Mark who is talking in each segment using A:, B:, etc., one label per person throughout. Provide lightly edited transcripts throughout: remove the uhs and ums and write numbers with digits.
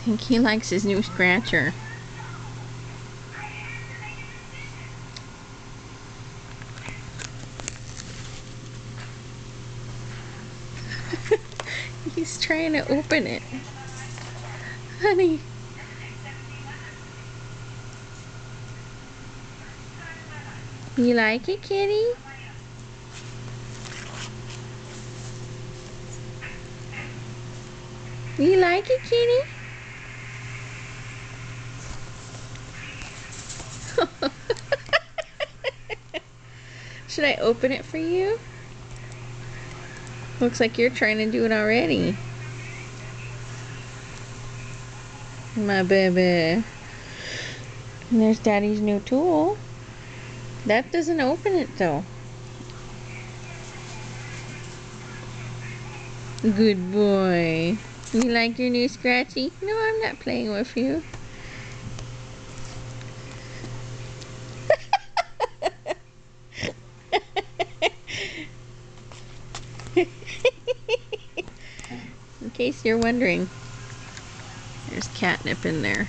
A: think he likes his new scratcher. He's trying to open it. Honey. You like it, kitty? You like it, kitty? Should I open it for you? Looks like you're trying to do it already. My baby. And there's Daddy's new tool. That doesn't open it though. Good boy. You like your new scratchy? No, I'm not playing with you. In case you're wondering, there's catnip in there.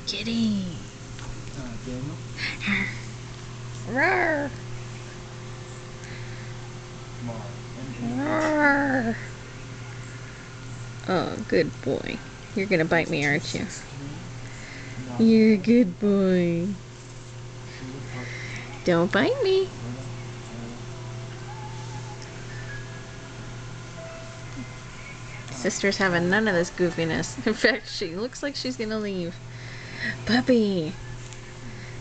A: Kitty. Roar. Roar. Oh, good boy. You're gonna bite me, aren't you? You're a good boy. Don't bite me. Sister's having none of this goofiness. In fact, she looks like she's gonna leave. Puppy,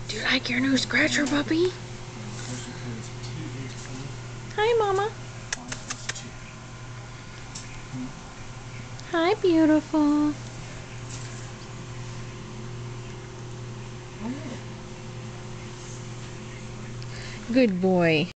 A: do you like your new scratcher, puppy? Hi, Mama. Hi, beautiful. Good boy.